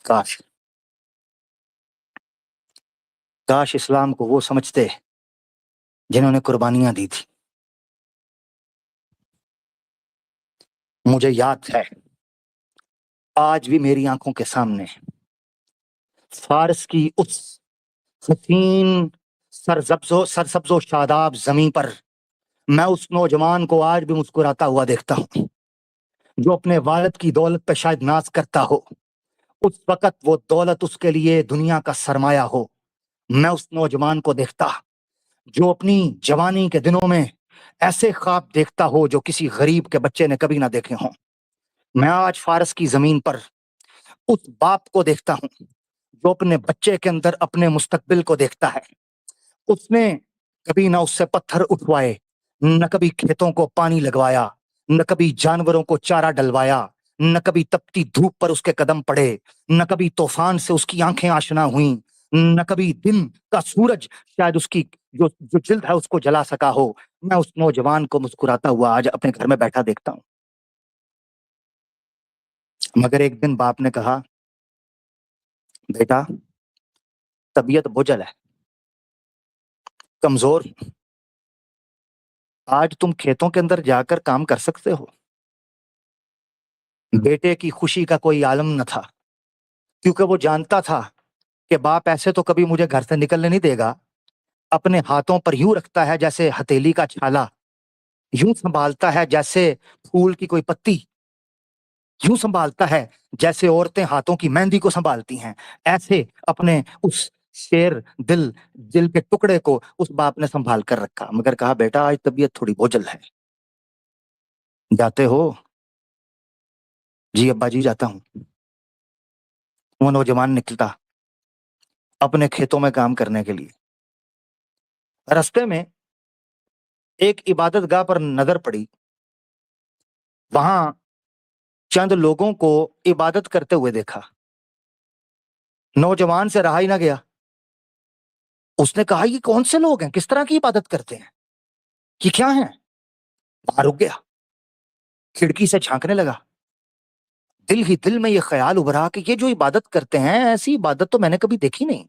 काश काश इस्लाम को वो समझते जिन्होंने कुर्बानियां दी थी। मुझे याद है आज भी मेरी आंखों के सामने फारस की उस हसीन सरसब्जो शादाब जमीन पर मैं उस नौजवान को आज भी मुस्कुराता हुआ देखता हूँ जो अपने वालिद की दौलत पे शायद नाज करता हो। उस वक्त वो दौलत उसके लिए दुनिया का सरमाया हो। मैं उस नौजवान को देखता जो अपनी जवानी के दिनों में ऐसे ख्वाब देखता हो जो किसी गरीब के बच्चे ने कभी ना देखे हों। मैं आज फारस की जमीन पर उस बाप को देखता हूँ जो अपने बच्चे के अंदर अपने मुस्तकबिल को देखता है। उसने कभी ना उससे पत्थर उठवाए, न कभी खेतों को पानी लगवाया, न कभी जानवरों को चारा डलवाया, न कभी तपती धूप पर उसके कदम पड़े, न कभी तूफान से उसकी आंखें आशना हुई, न कभी दिन का सूरज शायद उसकी जो जो जिल्द है उसको जला सका हो। मैं उस नौजवान को मुस्कुराता हुआ आज अपने घर में बैठा देखता हूँ। मगर एक दिन बाप ने कहा, बेटा तबीयत बोझल है, कमजोर, आज तुम खेतों के अंदर जाकर काम कर सकते हो। बेटे की खुशी का कोई आलम न था क्योंकि वो जानता था कि बाप ऐसे तो कभी मुझे घर से निकलने नहीं देगा। अपने हाथों पर यूं रखता है जैसे हथेली का छाला, यूं संभालता है जैसे फूल की कोई पत्ती, यूं संभालता है जैसे औरतें हाथों की मेहंदी को संभालती हैं। ऐसे अपने उस शेर दिल दिल के टुकड़े को उस बाप ने संभाल कर रखा। मगर कहा, बेटा आज तबीयत थोड़ी बोझल है, जाते हो? जी अब्बा जी जाता हूँ। वो नौजवान निकलता अपने खेतों में काम करने के लिए। रास्ते में एक इबादत गाह पर नजर पड़ी। वहां चंद लोगों को इबादत करते हुए देखा। नौजवान से रहा ही ना गया। उसने कहा, ये कौन से लोग हैं, किस तरह की इबादत करते हैं, कि क्या है? वहां रुक गया, खिड़की से झांकने लगा। दिल ही दिल में ये ख्याल उभरा कि ये जो इबादत करते हैं ऐसी इबादत तो मैंने कभी देखी नहीं।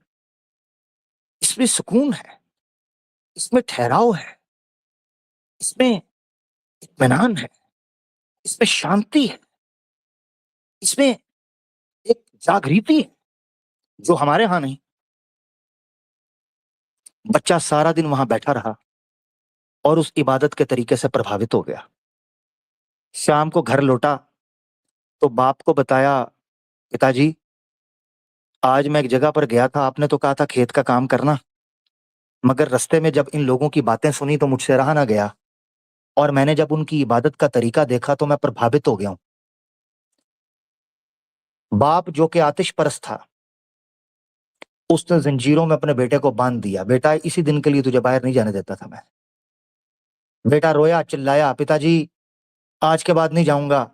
इसमें सुकून है, इसमें ठहराव है, इसमें इत्मीनान है, इसमें शांति है, इसमें एक जागृति है जो हमारे यहां नहीं। बच्चा सारा दिन वहां बैठा रहा और उस इबादत के तरीके से प्रभावित हो गया। शाम को घर लौटा तो बाप को बताया, पिताजी आज मैं एक जगह पर गया था, आपने तो कहा था खेत का काम करना, मगर रास्ते में जब इन लोगों की बातें सुनी तो मुझसे रहा ना गया, और मैंने जब उनकी इबादत का तरीका देखा तो मैं प्रभावित हो गया हूं। बाप जो कि आतिश परस्त था, उसने जंजीरों में अपने बेटे को बांध दिया। बेटा इसी दिन के लिए तुझे बाहर नहीं जाने देता था मैं। बेटा रोया चिल्लाया, पिताजी आज के बाद नहीं जाऊंगा,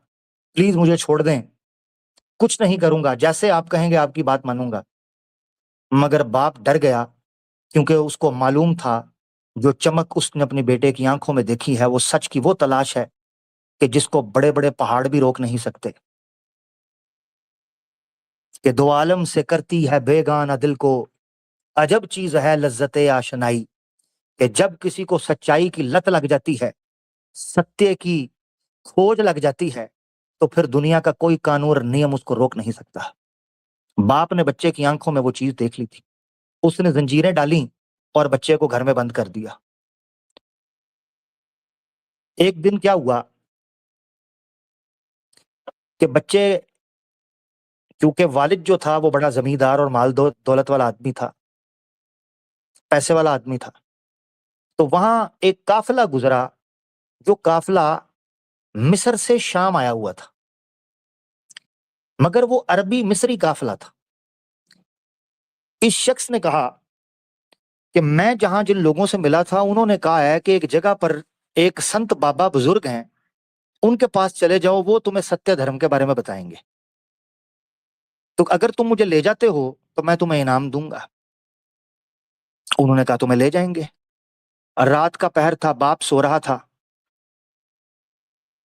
प्लीज मुझे छोड़ दें, कुछ नहीं करूंगा, जैसे आप कहेंगे आपकी बात मानूंगा। मगर बाप डर गया क्योंकि उसको मालूम था जो चमक उसने अपने बेटे की आंखों में देखी है वो सच की वो तलाश है कि जिसको बड़े बड़े पहाड़ भी रोक नहीं सकते। कि दो आलम से करती है बेगाना दिल को, अजब चीज है लज्जत आशनाई। कि जब किसी को सच्चाई की लत लग जाती है, सत्य की खोज लग जाती है, तो फिर दुनिया का कोई कानून और नियम उसको रोक नहीं सकता। बाप ने बच्चे की आंखों में वो चीज देख ली थी। उसने जंजीरें डाली और बच्चे को घर में बंद कर दिया। एक दिन क्या हुआ कि बच्चे, क्योंकि वालिद जो था वो बड़ा जमींदार और माल दौलत वाला आदमी था, पैसे वाला आदमी था, तो वहां एक काफिला गुजरा जो काफिला मिस्र से शाम आया हुआ था, मगर वो अरबी मिस्री काफिला था। इस शख्स ने कहा कि मैं जहां जिन लोगों से मिला था उन्होंने कहा है कि एक जगह पर एक संत बाबा बुजुर्ग हैं, उनके पास चले जाओ, वो तुम्हें सत्य धर्म के बारे में बताएंगे, तो अगर तुम मुझे ले जाते हो तो मैं तुम्हें इनाम दूंगा। उन्होंने कहा तुम्हें ले जाएंगे। रात का पहर था, बाप सो रहा था,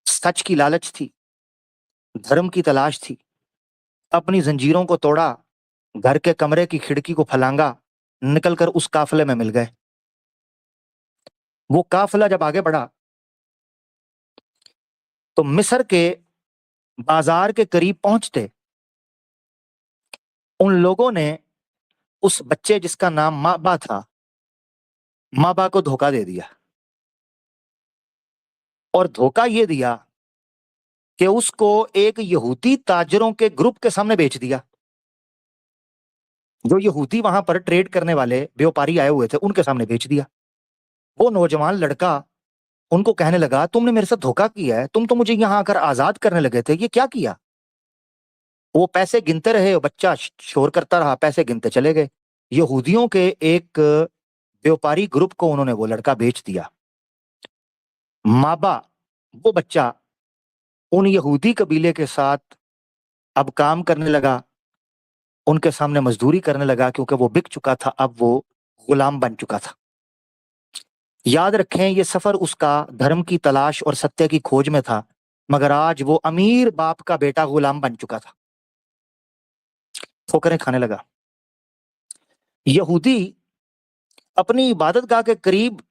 सच की लालच थी, धर्म की तलाश थी। अपनी जंजीरों को तोड़ा, घर के कमरे की खिड़की को फलांगा, निकलकर उस काफिले में मिल गए। वो काफिला जब आगे बढ़ा तो मिस्र के बाजार के करीब पहुंचते उन लोगों ने उस बच्चे जिसका नाम माबा था, माबा को धोखा दे दिया, और धोखा ये दिया कि उसको एक यहूदी ताजरों के ग्रुप के सामने बेच दिया। जो यहूदी वहां पर ट्रेड करने वाले व्यापारी आए हुए थे उनके सामने बेच दिया। वो नौजवान लड़का उनको कहने लगा, तुमने मेरे साथ धोखा किया है, तुम तो मुझे यहां आकर आजाद करने लगे थे, ये क्या किया? वो पैसे गिनते रहे, बच्चा शोर करता रहा, पैसे गिनते चले गए। यहूदियों के एक व्यापारी ग्रुप को उन्होंने वो लड़का बेच दिया। माबा, वो बच्चा उन यहूदी कबीले के साथ अब काम करने लगा, उनके सामने मजदूरी करने लगा, क्योंकि वो बिक चुका था, अब वो गुलाम बन चुका था। याद रखें, ये सफर उसका धर्म की तलाश और सत्य की खोज में था, मगर आज वो अमीर बाप का बेटा गुलाम बन चुका था, ठोकरें खाने लगा। यहूदी अपनी इबादतगाह के करीब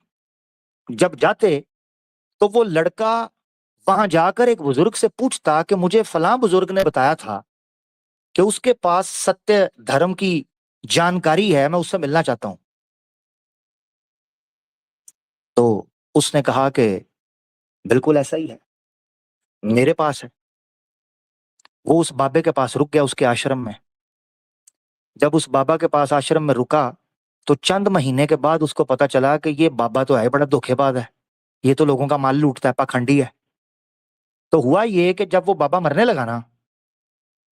जब जाते तो वो लड़का वहां जाकर एक बुजुर्ग से पूछता कि मुझे फलां बुजुर्ग ने बताया था कि उसके पास सत्य धर्म की जानकारी है, मैं उससे मिलना चाहता हूं। तो उसने कहा कि बिल्कुल ऐसा ही है, मेरे पास है। वो उस बाबे के पास रुक गया, उसके आश्रम में। जब उस बाबा के पास आश्रम में रुका तो चंद महीने के बाद उसको पता चला कि ये बाबा तो है बड़ा धोखेबाज है, ये तो लोगों का माल लूटता है, पाखंडी है। तो हुआ ये कि जब वो बाबा मरने लगा ना,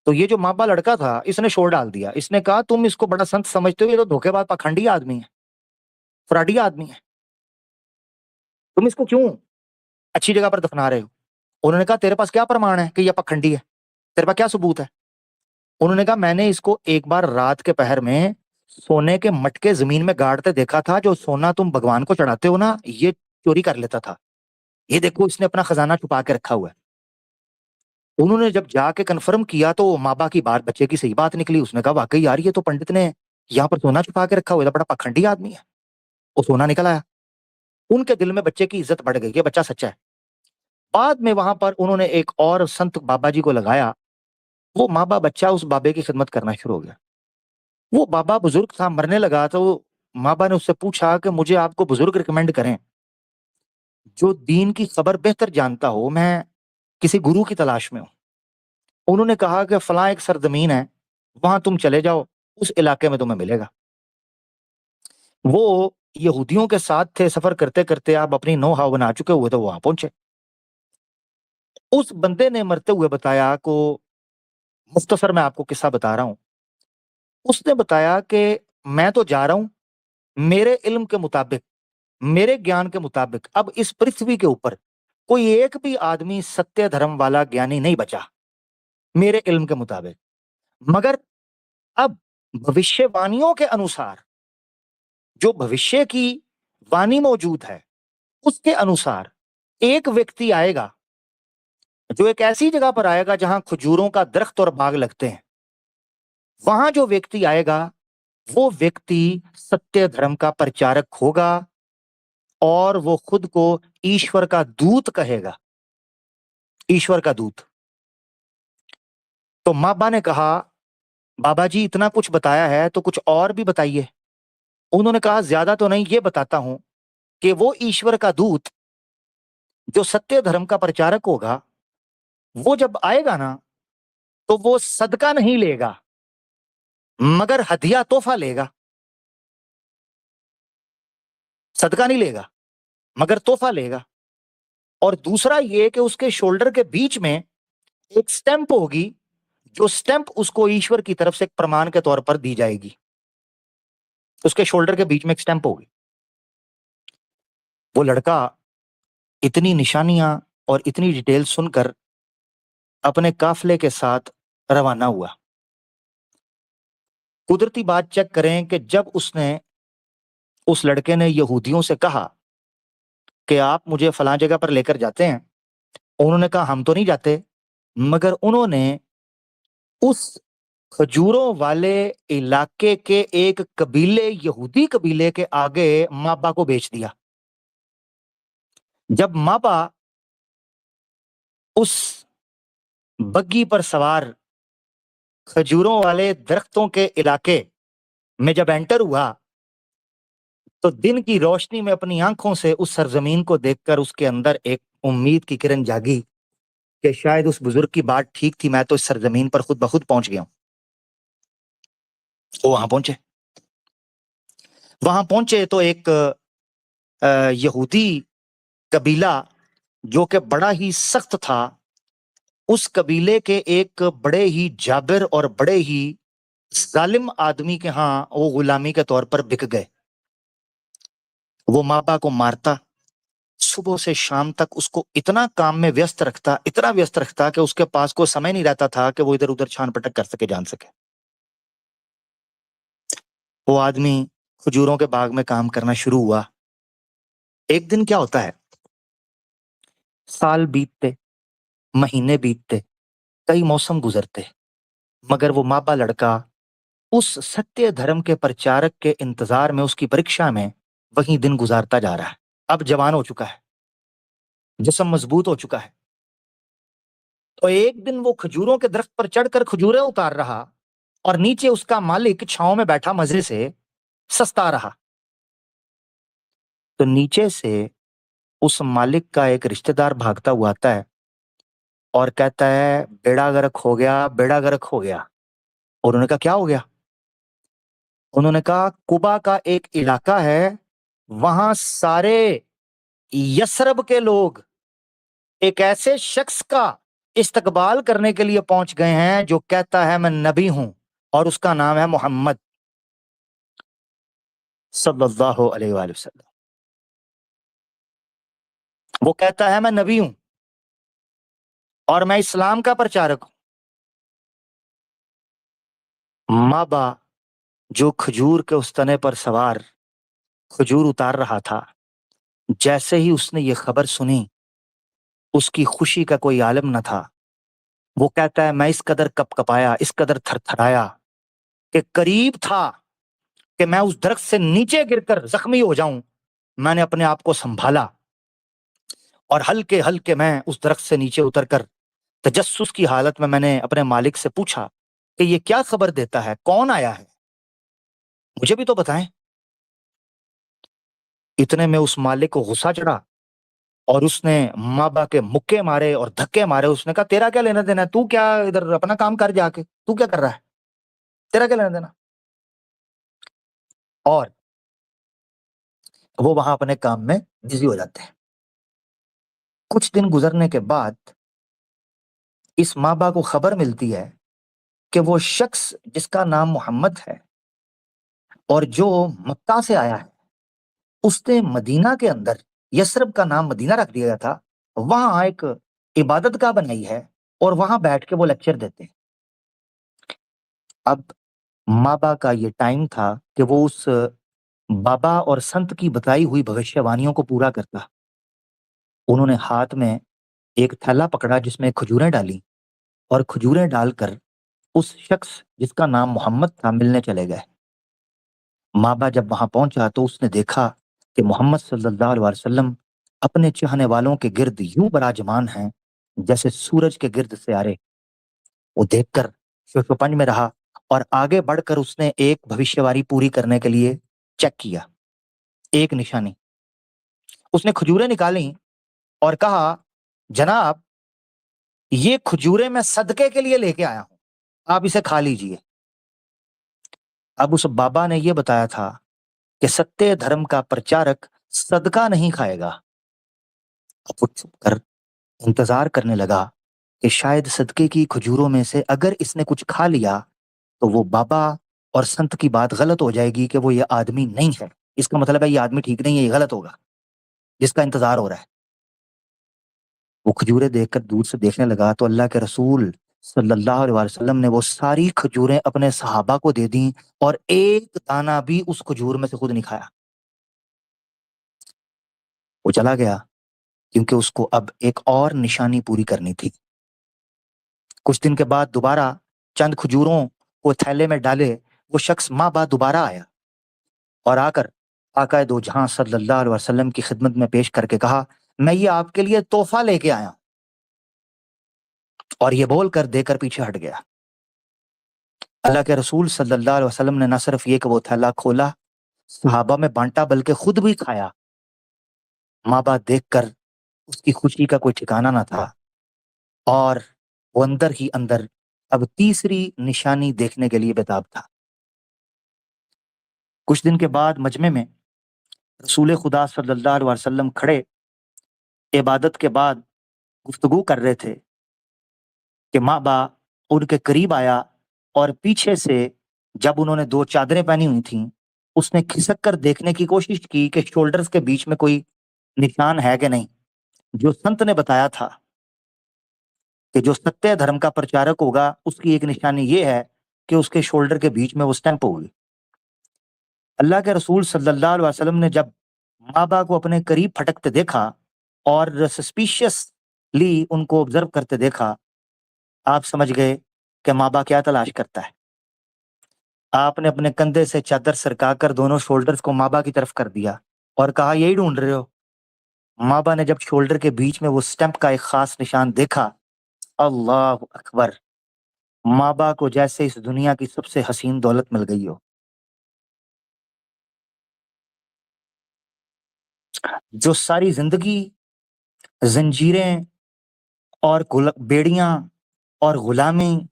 तो ये जो माबा लड़का था इसने शोर डाल दिया। इसने कहा, तुम इसको बड़ा संत समझते हो, ये तो धोखेबाज पाखंडी आदमी है, फ्रॉडी आदमी है, तुम इसको क्यों अच्छी जगह पर दफना रहे हो? उन्होंने कहा, तेरे पास क्या प्रमाण है कि यह पाखंडी है? तेरे पास क्या सबूत है? उन्होंने कहा, मैंने इसको एक बार रात के पहर में सोने के मटके जमीन में गाड़ते देखा था, जो सोना तुम भगवान को चढ़ाते हो ना, ये चोरी कर लेता था। ये देखो, इसने अपना खजाना छुपा के रखा हुआ है। उन्होंने जब जाके कन्फर्म किया तो माबा की बात, बच्चे की सही बात निकली। उसने कहा, वाकई यार, ये तो पंडित ने यहाँ पर सोना छुपा के रखा हुआ है, बड़ा पाखंडी आदमी है। वो सोना निकल आया। उनके दिल में बच्चे की इज्जत बढ़ गई, ये बच्चा सच्चा है। बाद में वहां पर उन्होंने एक और संत बाबा जी को लगाया। वो माबा बच्चा उस बाबे की खिदमत करना शुरू हो गया। वो बाबा बुजुर्ग था, मरने लगा, तो माबा ने उससे पूछा कि मुझे आपको बुजुर्ग रिकमेंड करें जो दीन की खबर बेहतर जानता हो, मैं किसी गुरु की तलाश में हूं। उन्होंने कहा कि फलां एक सरजमीन है, वहां तुम चले जाओ, उस इलाके में तुम्हें मिलेगा। वो यहूदियों के साथ थे, सफर करते करते आप अपनी नो हाव बना चुके हुए, तो वहां पहुंचे। उस बंदे ने मरते हुए बताया को, मुख्तसर मैं आपको किस्सा बता रहा हूं। उसने बताया कि मैं तो जा रहा हूं, मेरे इल्म के मुताबिक, मेरे ज्ञान के मुताबिक अब इस पृथ्वी के ऊपर कोई एक भी आदमी सत्य धर्म वाला ज्ञानी नहीं बचा, मेरे इल्म के मुताबिक। मगर अब भविष्यवाणियों के अनुसार, जो भविष्य की वाणी मौजूद है, उसके अनुसार एक व्यक्ति आएगा जो एक ऐसी जगह पर आएगा जहां खजूरों का दरख्त और बाग लगते हैं। वहां जो व्यक्ति आएगा, वो व्यक्ति सत्य धर्म का प्रचारक होगा और वो खुद को ईश्वर का दूत कहेगा, ईश्वर का दूत। तो माबा ने कहा, बाबा जी इतना कुछ बताया है तो कुछ और भी बताइए। उन्होंने कहा, ज्यादा तो नहीं, ये बताता हूं कि वो ईश्वर का दूत जो सत्य धर्म का प्रचारक होगा, वो जब आएगा ना, तो वो सदका नहीं लेगा, मगर हदिया तोहफा लेगा। सदका नहीं लेगा, मगर तोहफा लेगा। और दूसरा ये कि उसके शोल्डर के बीच में एक स्टैंप होगी, जो स्टैंप उसको ईश्वर की तरफ से एक प्रमाण के तौर पर दी जाएगी। उसके शोल्डर के बीच में एक स्टैंप होगी। वो लड़का इतनी निशानियां और इतनी डिटेल सुनकर अपने काफिले के साथ रवाना हुआ। कुदरती बात चेक करें कि जब उसने, उस लड़के ने यहूदियों से कहा कि आप मुझे फलां जगह पर लेकर जाते हैं, उन्होंने कहा हम तो नहीं जाते, मगर उन्होंने उस کھجوروں والے علاقے کے ایک قبیلے یہودی قبیلے کے آگے مابا کو بیچ دیا. جب مابا اس بگی پر سوار کھجوروں والے درختوں کے علاقے میں جب انٹر ہوا تو دن کی روشنی میں اپنی آنکھوں سے اس سرزمین کو دیکھ کر اس کے اندر ایک امید کی کرن جاگی کہ شاید اس بزرگ کی بات ٹھیک تھی، میں تو اس سرزمین پر خود بخود پہنچ گیا ہوں. وہ وہاں پہنچے تو ایک یہودی قبیلہ جو کہ بڑا ہی سخت تھا، اس قبیلے کے ایک بڑے ہی جابر اور بڑے ہی ظالم آدمی کے ہاں وہ غلامی کے طور پر بک گئے. وہ مابا کو مارتا، صبح سے شام تک اس کو اتنا کام میں ویست رکھتا کہ اس کے پاس کوئی سمے نہیں رہتا تھا کہ وہ ادھر ادھر چھان پٹک کر سکے، جان سکے. وہ آدمی کھجوروں کے باغ میں کام کرنا شروع ہوا. ایک دن کیا ہوتا ہے، سال بیتتے، مہینے بیتتے، کئی موسم گزرتے، مگر وہ مابا لڑکا اس ستیہ دھرم کے پرچارک کے انتظار میں، اس کی پریکشا میں وہیں دن گزارتا جا رہا ہے. اب جوان ہو چکا ہے، جسم مضبوط ہو چکا ہے. تو ایک دن وہ کھجوروں کے درخت پر چڑھ کر کھجوریں اتار رہا اور نیچے اس کا مالک چھاؤں میں بیٹھا مزے سے سستا رہا. تو نیچے سے اس مالک کا ایک رشتہ دار بھاگتا ہوا آتا ہے اور کہتا ہے بیڑا غرق ہو گیا، بیڑا غرق ہو گیا. اور انہوں نے کہا کیا ہو گیا؟ انہوں نے کہا قبا کا ایک علاقہ ہے، وہاں سارے یثرب کے لوگ ایک ایسے شخص کا استقبال کرنے کے لیے پہنچ گئے ہیں جو کہتا ہے میں نبی ہوں اور اس کا نام ہے محمد صلی اللہ علیہ وآلہ وسلم. وہ کہتا ہے میں نبی ہوں اور میں اسلام کا پرچارک ہوں. مابا جو کھجور کے اس تنے پر سوار کھجور اتار رہا تھا، جیسے ہی اس نے یہ خبر سنی اس کی خوشی کا کوئی عالم نہ تھا. وہ کہتا ہے میں اس قدر کپ کپایا، اس قدر تھر تھرایا کہ قریب تھا کہ میں اس درخت سے نیچے گر کر زخمی ہو جاؤں. میں نے اپنے آپ کو سنبھالا اور ہلکے ہلکے میں اس درخت سے نیچے اتر کر تجسس کی حالت میں نے اپنے مالک سے پوچھا کہ یہ کیا خبر دیتا ہے، کون آیا ہے، مجھے بھی تو بتائیں. اتنے میں اس مالک کو غصہ چڑھا اور اس نے مابا کے مکے مارے اور دھکے مارے. اس نے کہا تیرا کیا لینا دینا ہے، تو کیا ادھر اپنا کام کر، جا کے تو کیا کر رہا ہے، تیرا کیا لینا دینا. اور وہ وہاں اپنے کام میں بزی ہو جاتے ہیں. کچھ دن گزرنے کے بعد اس مابا کو خبر ملتی ہے کہ وہ شخص جس کا نام محمد ہے اور جو مکہ سے آیا ہے، اس نے مدینہ کے اندر، یثرب کا نام مدینہ رکھ دیا تھا، وہاں ایک عبادت گاہ بنائی ہے اور وہاں بیٹھ کے وہ لیکچر دیتے ہیں. اب مابا کا یہ ٹائم تھا کہ وہ اس بابا اور سنت کی بتائی ہوئی بھوشیہ وانیوں کو پورا کرتا. انہوں نے ہاتھ میں ایک تھیلا پکڑا جس میں کھجوریں ڈالی اور کھجوریں ڈال کر اس شخص جس کا نام محمد تھا ملنے چلے گئے. مابا جب وہاں پہنچا تو اس نے دیکھا کہ محمد صلی اللہ علیہ وسلم اپنے چاہنے والوں کے گرد یوں براجمان ہیں جیسے سورج کے گرد سیارے. وہ دیکھ کر شوشوپنج میں رہا اور آگے بڑھ کر اس نے ایک بھوشیہ پوری کرنے کے لیے چیک کیا. ایک نشانی، اس نے کھجوریں نکالی اور کہا جناب یہ کھجوریں میں صدقے کے لیے لے کے آیا ہوں، آپ اسے کھا لیجئے. اب اس بابا نے یہ بتایا تھا کہ ستیہ دھرم کا پرچارک صدقہ نہیں کھائے گا. اب وہ چھپ کر انتظار کرنے لگا کہ شاید صدقے کی کھجوروں میں سے اگر اس نے کچھ کھا لیا تو وہ بابا اور سنت کی بات غلط ہو جائے گی کہ وہ یہ آدمی نہیں ہے، اس کا مطلب ہے یہ آدمی ٹھیک نہیں ہے، یہ غلط ہوگا جس کا انتظار ہو رہا ہے. وہ کھجوریں دیکھ کر دور سے دیکھنے لگا تو اللہ کے رسول صلی اللہ علیہ وسلم نے وہ ساری کھجوریں اپنے صحابہ کو دے دیں اور ایک دانہ بھی اس کھجور میں سے خود نہیں کھایا. وہ چلا گیا کیونکہ اس کو اب ایک اور نشانی پوری کرنی تھی. کچھ دن کے بعد دوبارہ چند کھجوروں वो थैले में डाले, वो शख्स माँ बाप दोबारा आया और आकर आका दो जहां सल्लल्लाहु अलैहि वसल्लम की खिदमत में पेश करके कहा, मैं ये आपके लिए तोहफा लेके आया, और ये बोलकर देकर पीछे हट गया। अल्लाह के रसूल सल्लल्लाहु अलैहि वसल्लम ने न सिर्फ ये कि वो थैला खोला, सहाबा में बांटा, बल्कि खुद भी खाया। माँ बाप देखकर उसकी खुशी का कोई ठिकाना ना था, और वो अंदर ही अंदर अब तीसरी निशानी देखने के लिए बेताब था। कुछ दिन के बाद मजमे में रसूल खुदा सल्लल्लाहु अलैहि वसल्लम खड़े इबादत के बाद गुफ्तगू कर रहे थे कि माँ बाप उनके करीब आया, और पीछे से जब उन्होंने दो चादरें पहनी हुई थीं, उसने खिसक कर देखने की कोशिश की कि शोल्डर्स के बीच में कोई निशान है कि नहीं। जो संत ने बताया था कि जो सत्य धर्म का प्रचारक होगा उसकी एक निशानी ये है कि उसके शोल्डर के बीच में वो स्टैंप होगी। अल्लाह के रसूल सल्लल्लाहु अलैहि वसल्लम ने जब माँ बाप को अपने करीब फटकते देखा और सस्पिशियसली उनको ऑब्जर्व करते देखा, आप समझ गए कि माँ बाप क्या तलाश करता है। आपने अपने कंधे से चादर सरकाकर दोनों शोल्डर्स को माँ बाप की तरफ कर दिया और कहा, यही ढूंढ रहे हो। माँ बाप ने जब शोल्डर के बीच में वो स्टैंप का एक खास निशान देखा, अल्लाह अकबर, माँ बाप को जैसे इस दुनिया की सबसे हसीन दौलत मिल गई हो। जो सारी जिंदगी जंजीरें और बेड़ियां और गुलामी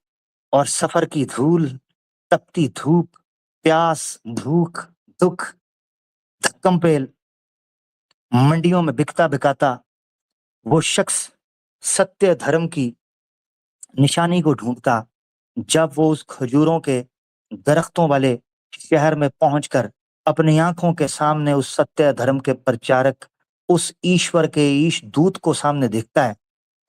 और सफर की धूल, तपती धूप, प्यास, भूख, दुख, धक्कम पेल, मंडियों में बिकता बिकाता वो शख्स सत्य धर्म की निशानी को ढूंढता, जब वो उस खजूरों के दरख्तों वाले शहर में पहुंचकर अपनी आंखों के सामने उस सत्य धर्म के प्रचारक, उस ईश्वर के ईश दूत को सामने देखता है,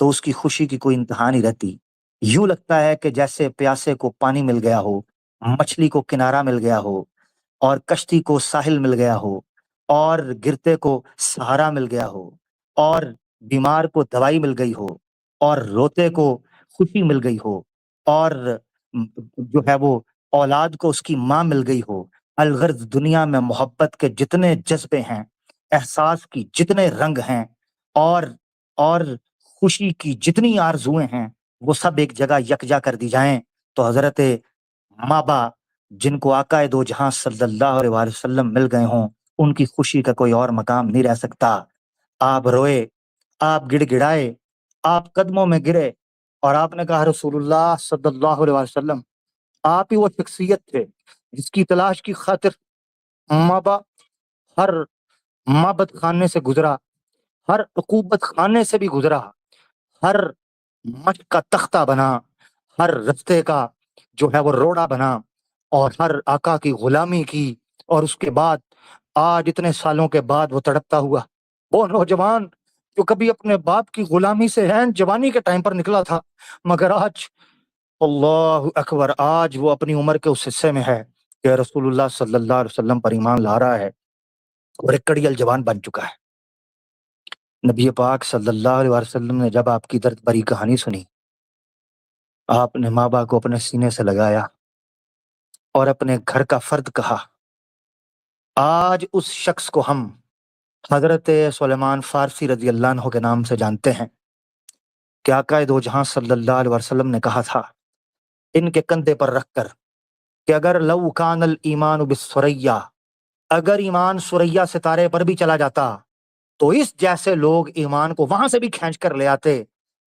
तो उसकी खुशी की कोई इंतहा नहीं रहती। यूं लगता है कि जैसे प्यासे को पानी मिल गया हो, मछली को किनारा मिल गया हो, और कश्ती को साहिल मिल गया हो, और गिरते को सहारा मिल गया हो, और बीमार को दवाई मिल गई हो, और रोते को खुशी मिल गई हो, और जो है वो औलाद को उसकी माँ मिल गई हो। अलगर्ज दुनिया में मोहब्बत के जितने जज्बे हैं, एहसास की जितने रंग हैं, और खुशी की जितनी आरजुएं हैं, वो सब एक जगह यकजा कर दी जाएं, तो हजरत माँ बाप, जिनको आका दो जहां सल्लल्लाहु अलैहि वसल्लम मिल गए हों, उनकी खुशी का कोई और मकाम नहीं रह सकता। आप रोए, आप गिड़गिड़ाए, आप कदमों में गिरे, और आपने कहा, रसूलुल्लाह सल्लल्लाहु अलैहि वसल्लम, आप ही वो शख्सियत थे जिसकी तलाश की खातिर माँ बाप हर माबद खाने से गुजरा, हर उकूबत खाने से भी गुजरा, हर मट का तख्ता बना, हर रस्ते का जो है वो रोड़ा बना, और हर आका की गुलामी की, और उसके बाद आज इतने सालों के बाद वो तड़पता हुआ वो नौजवान जो कभी अपने बाप की गुलामी से है जवानी के टाइम पर निकला था, मगर आज अल्लाह अकबर, आज वो अपनी उम्र के उस हिस्से में है कि रसूलुल्लाह सल्लल्लाहु अलैहि वसल्लम पर ईमान ला रहा है और एक कड़ियल जवान बन चुका है। नबी पाक सल्लल्लाहु अलैहि वसल्लम ने जब आपकी दर्द भरी कहानी सुनी, आपने माँ बाप को अपने सीने से लगाया और अपने घर का फर्द कहा। आज उस शख्स को हम हजरत सुलेमान फारसी रजी अल्लाह अन्हु के नाम से जानते हैं कि आका दो जहां सल्लल्लाहु अलैहि वसल्लम ने कहा था इनके कंधे पर रखकर कि अगर लव कानल ईमान बिस्सुरैया, अगर ईमान सुरैया सितारे पर भी चला जाता तो इस जैसे लोग ईमान को वहां से भी खींच कर ले आते।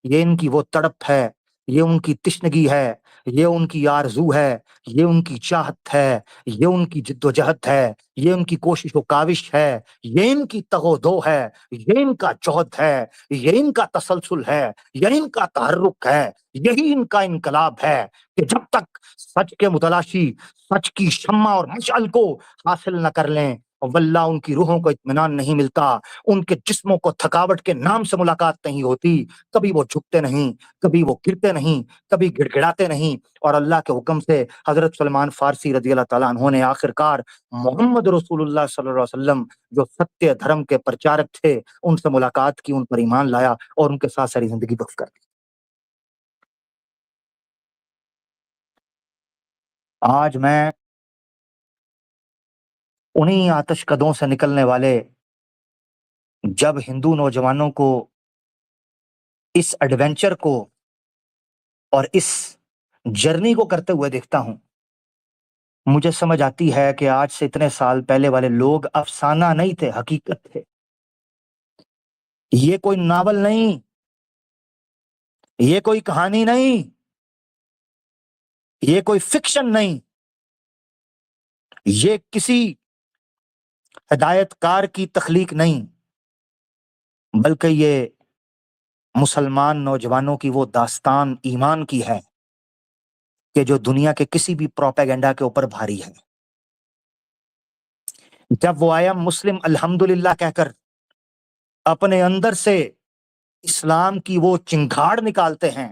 ये इनकी वो तड़प है, ये उनकी तिश्नगी है, ये उनकी आरजू है, ये उनकी चाहत है, ये उनकी जिद्दोजहद है, ये उनकी कोशिश व काविश है, ये इनकी तगोदो है, ये इनका जोहद है, ये इनका तसलसल है, ये इनका तहर्रुक है, यही इनका इनकलाब है कि जब तक सच के मुतलाशी सच की शम्मा और मशाल को हासिल न कर लें, वल्लाह उनकी रूहों को इत्मीनान नहीं मिलता, उनके जिस्मों को थकावट के नाम से मुलाकात नहीं होती। कभी वो झुकते नहीं, कभी वो गिरते नहीं, कभी गिड़गिड़ाते नहीं, और अल्लाह के हुक्म से हजरत सलमान फारसी रजी अल्लाह ताला अन्हु ने आखिरकार मोहम्मद रसूलुल्लाह सल्लल्लाहु अलैहि वसल्लम, जो सत्य धर्म के प्रचारक थे, उनसे मुलाकात की, उन पर ईमान लाया और उनके साथ सारी जिंदगी बख्श कर दी। آج میں انہی آتش قدوں سے نکلنے والے جب ہندو نوجوانوں کو اس ایڈونچر کو اور اس جرنی کو کرتے ہوئے دیکھتا ہوں، مجھے سمجھ آتی ہے کہ آج سے اتنے سال پہلے والے لوگ افسانہ نہیں تھے، حقیقت تھے۔ یہ کوئی ناول نہیں، یہ کوئی کہانی نہیں، یہ کوئی فکشن نہیں، یہ کسی ہدایت کار کی تخلیق نہیں، بلکہ یہ مسلمان نوجوانوں کی وہ داستان ایمان کی ہے کہ جو دنیا کے کسی بھی پروپیگنڈا کے اوپر بھاری ہے۔ جب وہ آیا مسلم الحمدللہ کہہ کر اپنے اندر سے اسلام کی وہ چنگھاڑ نکالتے ہیں